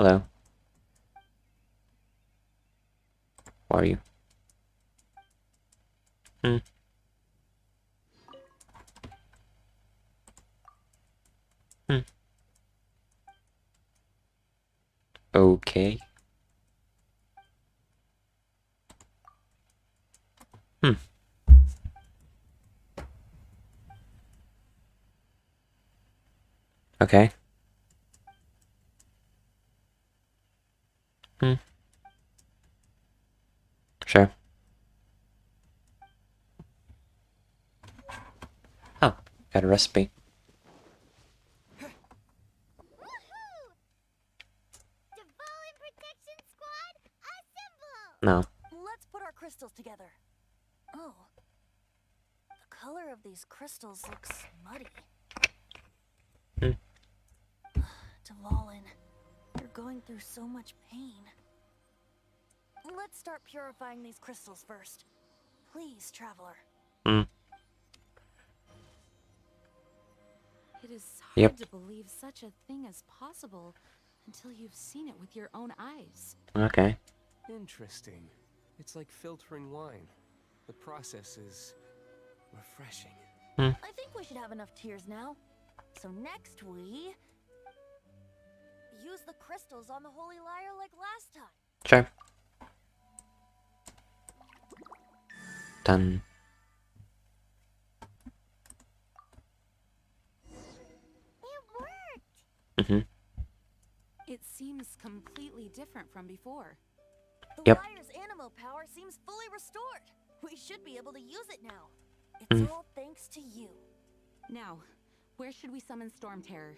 Hello. Who are you? Hmm. Hmm. Okay. Hmm. Okay. Hmm. Sure. Oh, got a recipe. No. Let's put our crystals together. Oh. The color of these crystals looks muddy. Hmm. Dvalin, you're going through so much pain. Let's start purifying these crystals first. Please, traveler. Hmm. It is Yep. hard to believe such a thing is possible until you've seen it with your own eyes. Okay. Interesting. It's like filtering wine. The process is refreshing. Hmm. I think we should have enough tears now. So next we use the crystals on the holy lyre like last time. Sure. Done. It worked! Mm-hmm. It seems completely different from before. The Yep. lyre's animal power seems fully restored. We should be able to use it now. It's all thanks to you. Now, where should we summon Stormterror?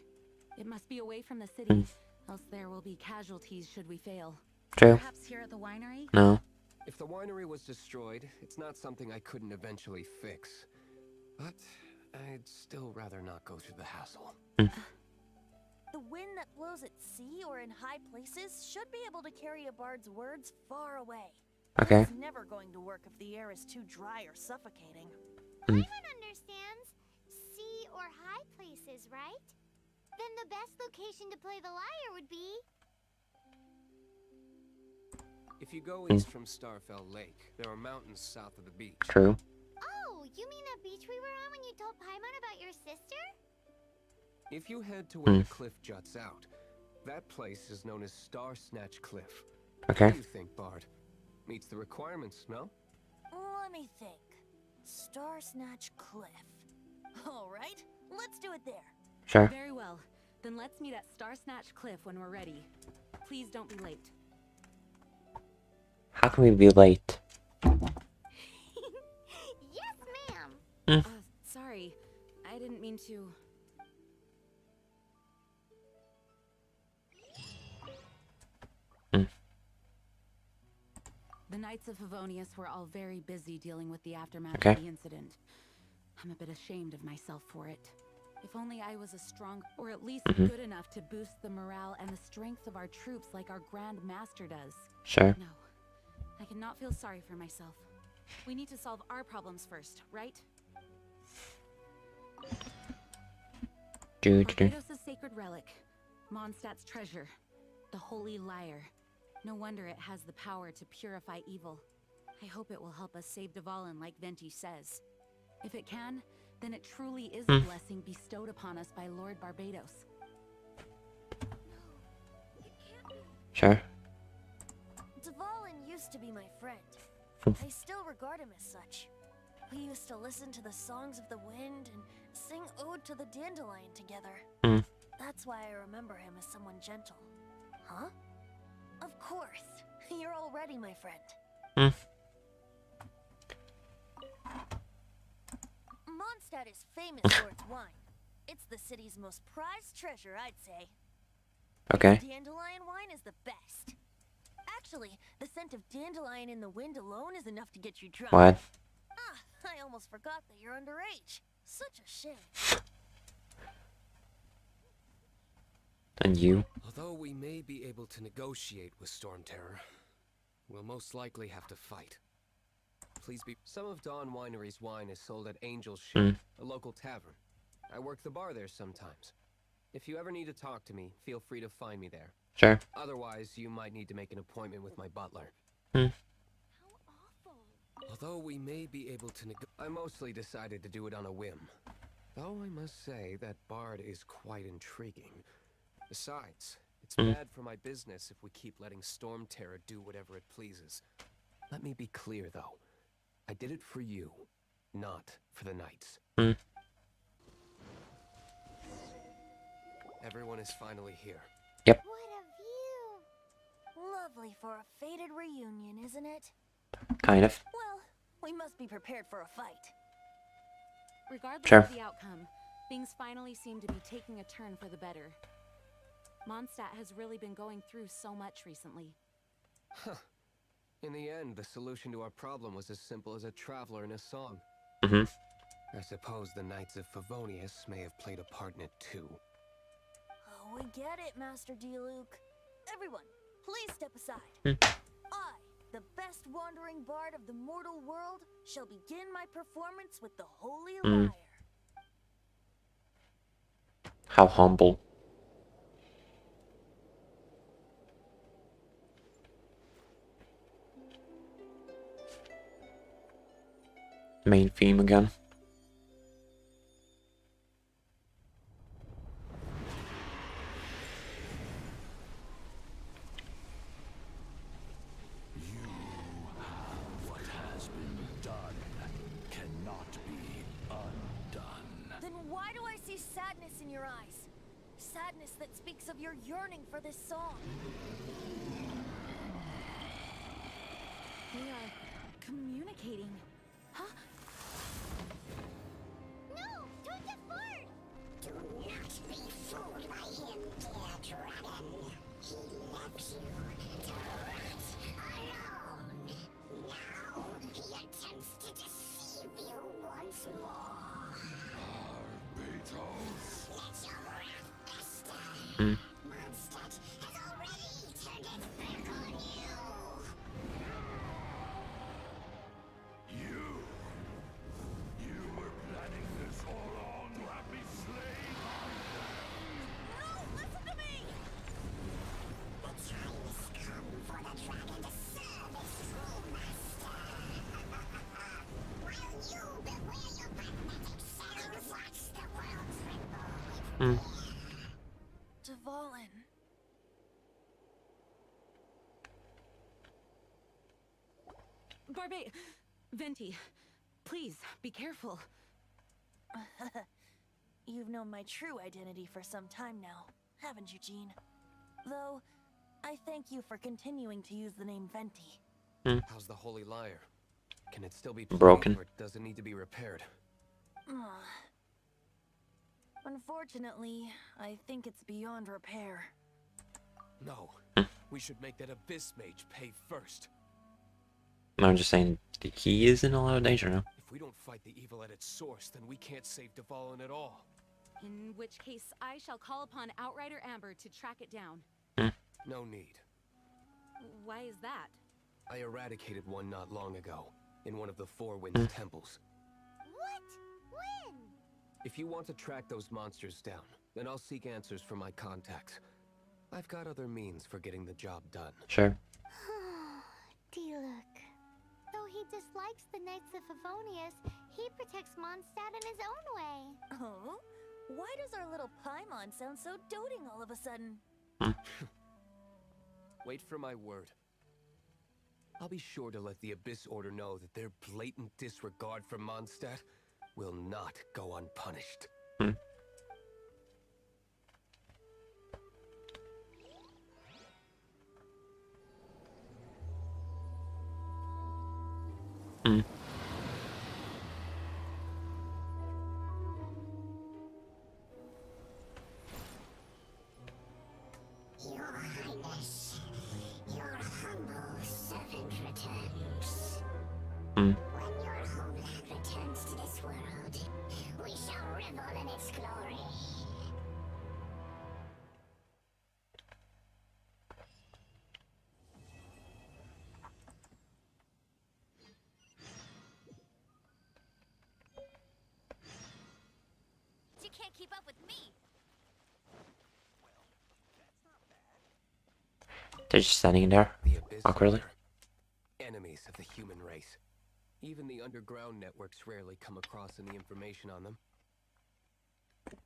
It must be away from the city, else there will be casualties should we fail. True. Perhaps here at the winery? No. If the winery was destroyed, it's not something I couldn't eventually fix. But I'd still rather not go through the hassle. The wind that blows at sea or in high places should be able to carry a bard's words far away. Okay. It's never going to work if the air is too dry or suffocating. Paimon understands sea or high places, right? Then the best location to play the lyre would be... If you go east from Starfell Lake, there are mountains south of the beach. True. Oh, you mean that beach we were on when you told Paimon about your sister? If you head to where the cliff juts out, that place is known as Star Snatch Cliff. Okay. What do you think, Bard? Meets the requirements, no? Let me think. Star Snatch Cliff. All right, let's do it there. Sure. Very well. Then let's meet at Star Snatch Cliff when we're ready. Please don't be late. How can we be late? Yes, ma'am. Sorry. I didn't mean to... The Knights of Favonius were all very busy dealing with the aftermath of the incident. I'm a bit ashamed of myself for it. If only I was as strong, or at least good enough to boost the morale and the strength of our troops like our Grand Master does. Sure. No, I cannot feel sorry for myself. We need to solve our problems first, right? Barbados' sacred relic, Mondstadt's treasure, the holy lyre. No wonder it has the power to purify evil. I hope it will help us save Dvalin like Venti says. If it can, then it truly is a blessing bestowed upon us by Lord Barbados. Sure. Dvalin used to be my friend. I still regard him as such. We used to listen to the songs of the wind and sing Ode to the Dandelion together. That's why I remember him as someone gentle. Huh? Of course. You're already my friend. Mondstadt is famous for its wine. It's the city's most prized treasure, I'd say. Okay. Its dandelion wine is the best. Actually, the scent of dandelion in the wind alone is enough to get you drunk. What? I almost forgot that you're underage. Such a shame. And you? Although we may be able to negotiate with Stormterror, we'll most likely have to fight. Please be... Some of Dawn Winery's wine is sold at Angel's Ship, a local tavern. I work the bar there sometimes. If you ever need to talk to me, feel free to find me there. Sure. Otherwise, you might need to make an appointment with my butler. How awful. Although we may be able to I mostly decided to do it on a whim. Though I must say that Bard is quite intriguing. Besides, it's bad for my business if we keep letting Stormterror do whatever it pleases. Let me be clear, though. I did it for you, not for the knights. Everyone is finally here. What a view. Lovely for a fated reunion, isn't it? Kind of. Well, we must be prepared for a fight. Regardless Sure. of the outcome, things finally seem to be taking a turn for the better. Mondstadt has really been going through so much recently. In the end, the solution to our problem was as simple as a traveler in a song. I suppose the Knights of Favonius may have played a part in it too. Oh, we get it, Master D-Luke. Everyone, please step aside. I, the best wandering bard of the mortal world, shall begin my performance with the Holy Lyre. How humble. Main theme again. What has been done cannot be undone. Then why do I see sadness in your eyes? Sadness that speaks of your yearning for this song. They are communicating. Huh? No! Don't get bored! Do not be fooled by him, dear dragon. He loves you to rot alone. Now he attempts to deceive you once more. Beatles. Let your wrath fester. Mondstadt has already turned its back on you. You were planning this all along to have me slain. No, listen to me! The time has come for the dragon to serve its true master. While you beware your magnetic shadows, watch the world tremble. Dvalin. Venti, please, be careful. You've known my true identity for some time now, haven't you, Jean? Though, I thank you for continuing to use the name Venti. How's the Holy Lyre? Can it still be played, Broken. or does it need to be repaired? Unfortunately, I think it's beyond repair. No. We should make that Abyss Mage pay first. I'm just saying, he is in a lot of danger now. If we don't fight the evil at its source, then we can't save Dvalin at all. In which case, I shall call upon Outrider Amber to track it down. No need. Why is that? I eradicated one not long ago, in one of the Four Winds temples. What? When? If you want to track those monsters down, then I'll seek answers from my contacts. I've got other means for getting the job done. Sure. D-Look. Though he dislikes the Knights of Favonius, he protects Mondstadt in his own way. Oh? Why does our little Paimon sound so doting all of a sudden? Wait for my word. I'll be sure to let the Abyss Order know that their blatant disregard for Mondstadt will not go unpunished. Your Highness, your humble servant returns. When your homeland returns to this world, we shall revel in its glory. You can't keep up with me. They're just standing there. The Abyss Awkwardly. Lair. Enemies of the human race. Even the underground networks rarely come across any information on them.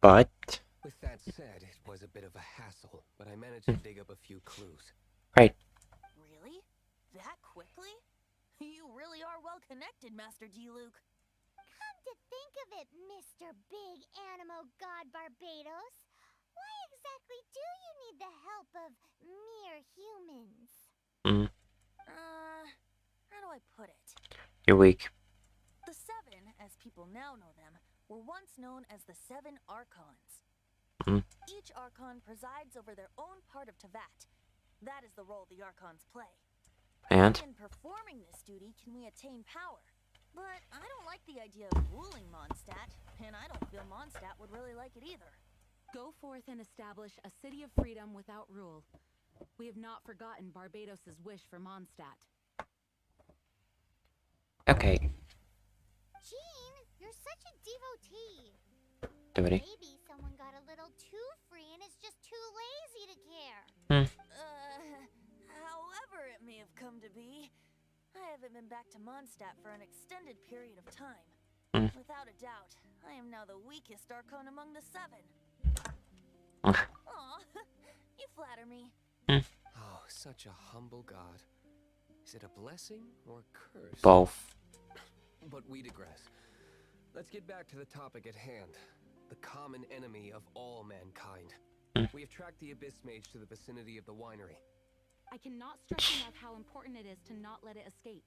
But With that said, it was a bit of a hassle, but I managed to dig up a few clues. right. Really? That quickly? You really are well connected, Master D. Luke. Come to think of it, Mr. Big Animo God Barbados, why exactly do you need the help of mere humans? Mm, How do I put it? you're weak. The Seven, as people now know them, were once known as the Seven Archons. Mm. Each Archon presides over their own part of Tevat. That is the role the Archons play. And In performing this duty can we attain power. But I don't like the idea of ruling Mondstadt, and I don't feel Mondstadt would really like it either. Go forth and establish a city of freedom without rule. We have not forgotten Barbados' wish for Mondstadt. okay, Jean, you're such a devotee. Devotee. Maybe someone got a little too free and is just too lazy to care. However it may have come to be, I haven't been back to Mondstadt for an extended period of time. Without a doubt, I am now the weakest Archon among the Seven. Aw, you flatter me. Oh, such a humble god. Is it a blessing or a curse? Both. But we digress. Let's get back to the topic at hand. The common enemy of all mankind. We have tracked the Abyss Mage to the vicinity of the winery. I cannot stress enough how important it is to not let it escape.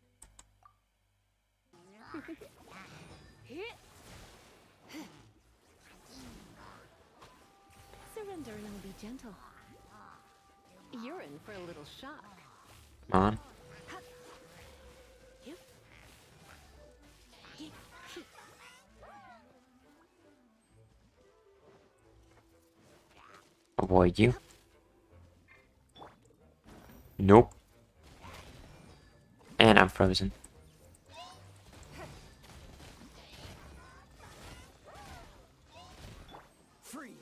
Surrender and I'll be gentle. You're in for a little shock. Come on. Avoid you. Nope. And I'm frozen. Freeze!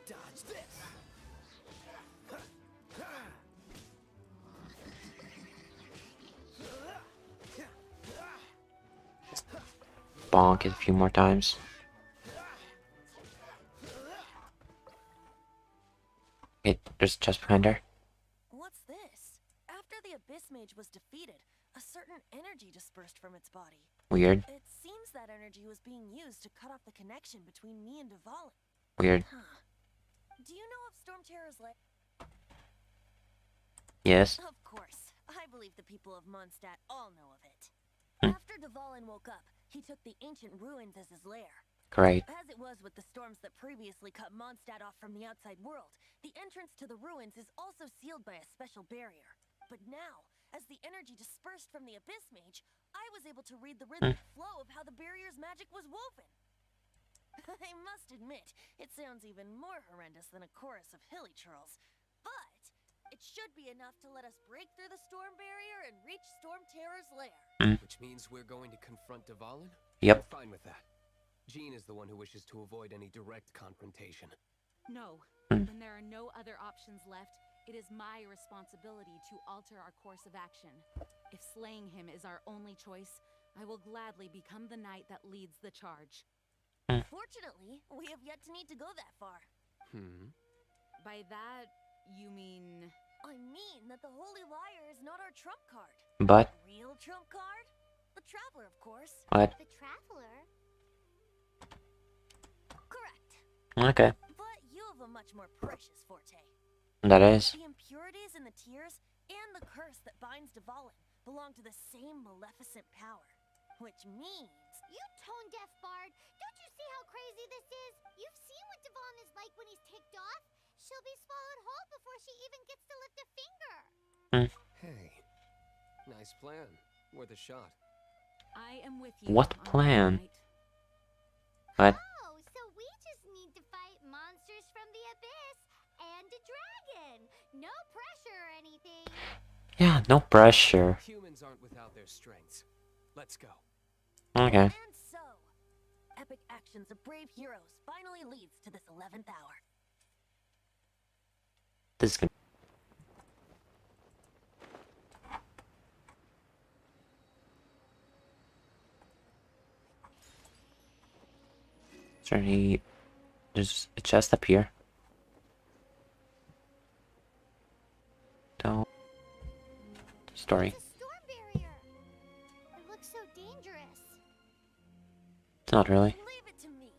Dodge this! Bonk it a few more times. Okay, there's a chest behind her. What's this? After the Abyss Mage was defeated, a certain energy dispersed from its body. Weird. It seems that energy was being used to cut off the connection between me and Dvalin. Weird. Huh. Do you know of Stormterror's lair? Yes. Of course. I believe the people of Mondstadt all know of it. Hmm. After Dvalin woke up, he took the ancient ruins as his lair. Great. As it was with the storms that previously cut Mondstadt off from the outside world, the entrance to the ruins is also sealed by a special barrier. But now, as the energy dispersed from the Abyss Mage, I was able to read the rhythmic flow of how the barrier's magic was woven. I must admit, it sounds even more horrendous than a chorus of hilly churls. But it should be enough to let us break through the storm barrier and reach Stormterror's lair. Which means we're going to confront Dvalin? Yep. I'm fine with that. Jean is the one who wishes to avoid any direct confrontation. No. When there are no other options left, it is my responsibility to alter our course of action. If slaying him is our only choice, I will gladly become the knight that leads the charge. Fortunately, we have yet to need to go that far. By that, you mean... I mean that the Holy Liar is not our trump card. But Real trump card? The Traveler, of course. what? The Traveler? Correct. Okay. But you have a much more precious forte. That is. The impurities in the tears and the curse that binds Dvalin belong to the same maleficent power. Which means... You tone-deaf bard! Don't you see how crazy this is? You've seen what Dvalin is like when he's ticked off. She'll be swallowed whole before she even gets to lift a finger. Hey, nice plan. Worth a shot. I am with you. What on that plan? night. What? Oh, so we just need to fight monsters from the abyss and a dragon. No pressure or anything. Yeah, no pressure. Humans aren't without their strengths. Let's go. Okay. And so, epic actions of brave heroes finally leads to this 11th hour. This is gonna... Is there any... There's a chest up here. Don't... Story. It's a storm barrier. It looks so dangerous. It's not really. Leave it to me.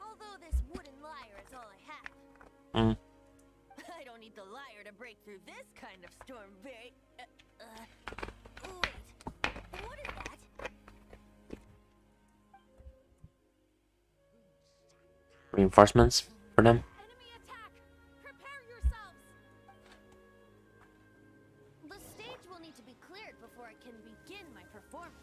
Although this wooden lyre is all I have. I don't need the lyre to break through this kind of storm barrier. Wait, what is that? Reinforcements for them. Enemy attack! Prepare yourselves! The stage will need to be cleared before I can begin my performance.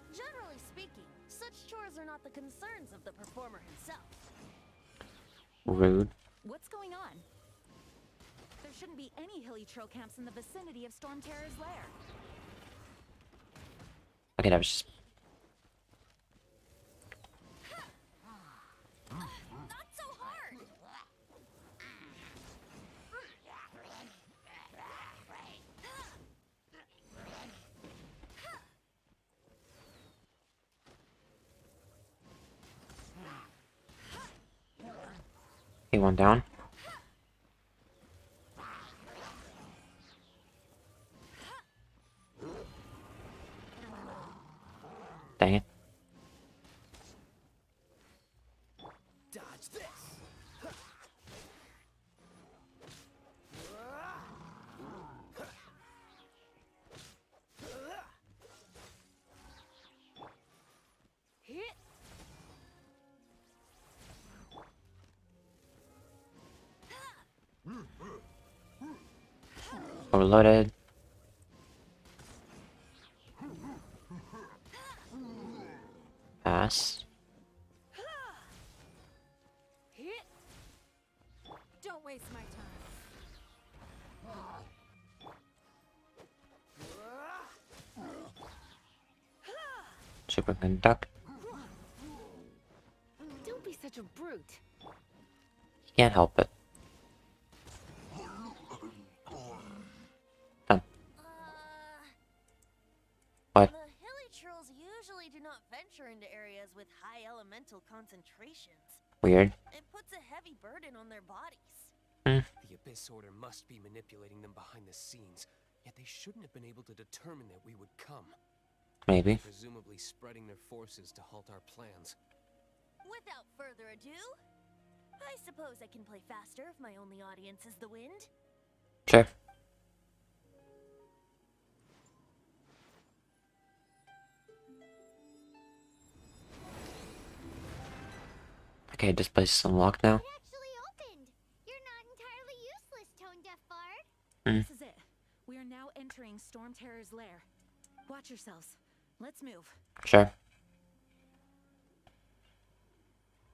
Generally speaking, such chores are not the concerns of the performer himself. Rude. What's going on? There shouldn't be any hilly trail camps in the vicinity of Stormterror's lair. Okay, that was just... Not so hard! Okay, one down. Dang it. Dodge this. Hit! Overloaded. Pass. Hit! Don't waste my time. Superconduct. Don't be such a brute. Can't help it. Done. What? The hilly trolls usually do not venture into areas with high elemental concentrations. Weird. It puts a heavy burden on their bodies. The Abyss Order must be manipulating them behind the scenes, yet they shouldn't have been able to determine that we would come. Maybe. Presumably spreading their forces to halt our plans. Without further ado, I suppose I can play faster if my only audience is the wind. Sure. Okay, this place is unlocked now. It actually opened. You're not entirely useless, Tone Deaf Bard. This is it. We are now entering Stormterror's lair. Watch yourselves. Let's move. Sure.